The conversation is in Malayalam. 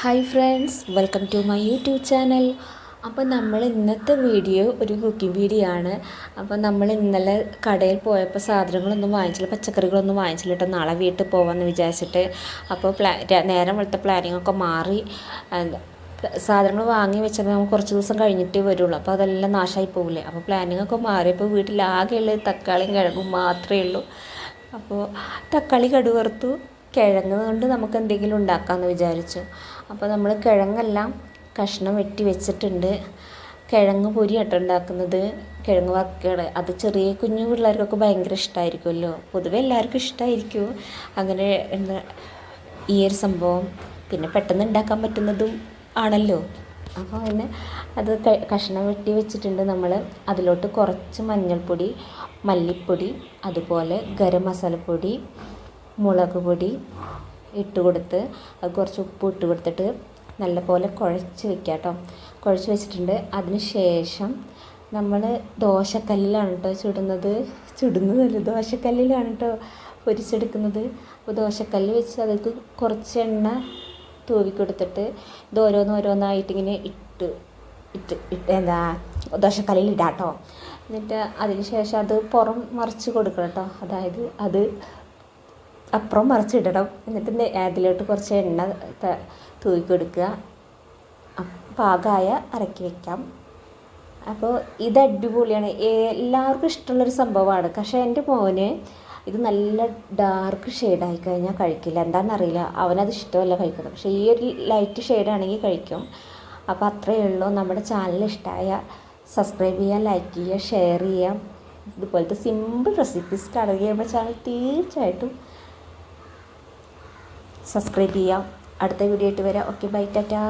Hi friends, welcome to my YouTube channel. അപ്പോൾ നമ്മൾ ഇന്നത്തെ വീഡിയോ ഒരു കുക്കിംഗ് വീഡിയോ ആണ്. അപ്പോൾ നമ്മൾ ഇന്നലെ കടയിൽ പോയപ്പോൾ സാധനങ്ങളൊന്നും വാങ്ങിച്ചില്ല, പച്ചക്കറികളൊന്നും വാങ്ങിച്ചില്ല കേട്ടോ. നാളെ വീട്ടിൽ പോകാമെന്ന് വിചാരിച്ചിട്ട്. അപ്പോൾ നേരം വെളുത്ത പ്ലാനിങ്ങൊക്കെ മാറി. സാധനങ്ങൾ വാങ്ങി വെച്ചപ്പോൾ നമുക്ക് കുറച്ച് ദിവസം കഴിഞ്ഞിട്ടേ വരുള്ളൂ. അപ്പോൾ അതെല്ലാം നാശമായി പോകില്ലേ. അപ്പോൾ പ്ലാനിങ്ങൊക്കെ മാറിയപ്പോൾ വീട്ടിലാകെയുള്ളത് തക്കാളിയും കിഴങ്ങും മാത്രമേ ഉള്ളൂ. അപ്പോൾ തക്കാളി കടുക് വറുത്തു, കിഴങ്ങ് കൊണ്ട് നമുക്ക് എന്തെങ്കിലും ഉണ്ടാക്കാമെന്ന് വിചാരിച്ചു. അപ്പോൾ നമ്മൾ കിഴങ്ങെല്ലാം കഷ്ണം വെട്ടി വെച്ചിട്ടുണ്ട്. കിഴങ്ങ് പൊരിയാട്ടോ ഉണ്ടാക്കുന്നത്, കിഴങ്ങ് വറുക്കൽ. അത് ചെറിയ കുഞ്ഞു പിള്ളേർക്കൊക്കെ ഭയങ്കര ഇഷ്ടമായിരിക്കുമല്ലോ. പൊതുവെ എല്ലാവർക്കും ഇഷ്ടമായിരിക്കും അങ്ങനെ ഈ ഒരു സംഭവം. പിന്നെ പെട്ടെന്ന് ഉണ്ടാക്കാൻ പറ്റുന്നതും ആണല്ലോ. അപ്പോൾ പിന്നെ അത് കഷ്ണം വെട്ടി വെച്ചിട്ടുണ്ട് നമ്മൾ. അതിലോട്ട് കുറച്ച് മഞ്ഞൾപ്പൊടി, മല്ലിപ്പൊടി, അതുപോലെ ഗരം മസാലപ്പൊടി, മുളക് പൊടി ഇട്ട് കൊടുത്ത് അത് കുറച്ച് ഉപ്പ് ഇട്ട് കൊടുത്തിട്ട് നല്ലപോലെ കുഴച്ച് വെക്കുക കേട്ടോ. കുഴച്ച് വെച്ചിട്ടുണ്ട്. അതിന് ശേഷം നമ്മൾ ദോശക്കല്ലിലാണ് കേട്ടോ ചുടുന്നതല്ല, ദോശക്കല്ലിലാണ് കേട്ടോ പൊരിച്ചെടുക്കുന്നത്. അപ്പോൾ ദോശക്കല്ല് വെച്ച് അതിലേക്ക് കുറച്ച് എണ്ണ തൂവി കൊടുത്തിട്ട് ഇത് ഓരോന്നായിട്ടിങ്ങനെ ഇട്ട് ദോശക്കല്ലിൽ ഇടാം കേട്ടോ. എന്നിട്ട് അതിന് ശേഷം അത് പുറം മറിച്ച് കൊടുക്കണം കേട്ടോ. അതായത് അത് അപ്പുറം മറിച്ചിടണം. എന്നിട്ട് അതിലോട്ട് കുറച്ച് എണ്ണ തൂക്കി കൊടുക്കുക. പാകമായ ഇറക്കി വയ്ക്കാം. അപ്പോൾ ഇത് അടിപൊളിയാണ്, എല്ലാവർക്കും ഇഷ്ടമുള്ളൊരു സംഭവമാണ്. പക്ഷേ എൻ്റെ മോന് ഇത് നല്ല ഡാർക്ക് ഷെയ്ഡായി കഴിഞ്ഞാൽ കഴിക്കില്ല, എന്താണെന്നറിയില്ല. അവനത് ഇഷ്ടമല്ല കഴിക്കുന്നത്. പക്ഷേ ഈ ഒരു ലൈറ്റ് ഷെയ്ഡാണെങ്കിൽ കഴിക്കും. അപ്പോൾ അത്രയേ ഉള്ളൂ. നമ്മുടെ ചാനൽ ഇഷ്ടമായ സബ്സ്ക്രൈബ് ചെയ്യുക, ലൈക്ക് ചെയ്യുക, ഷെയർ ചെയ്യുക. ഇതുപോലത്തെ സിമ്പിൾ റെസിപ്പീസ് കാണുകയും നമ്മുടെ ചാനൽ തീർച്ചയായിട്ടും സബ്സ്ക്രൈബ് ചെയ്യാം. അടുത്ത വീഡിയോ ആയിട്ട് വരാം. Okay, bye, Tata.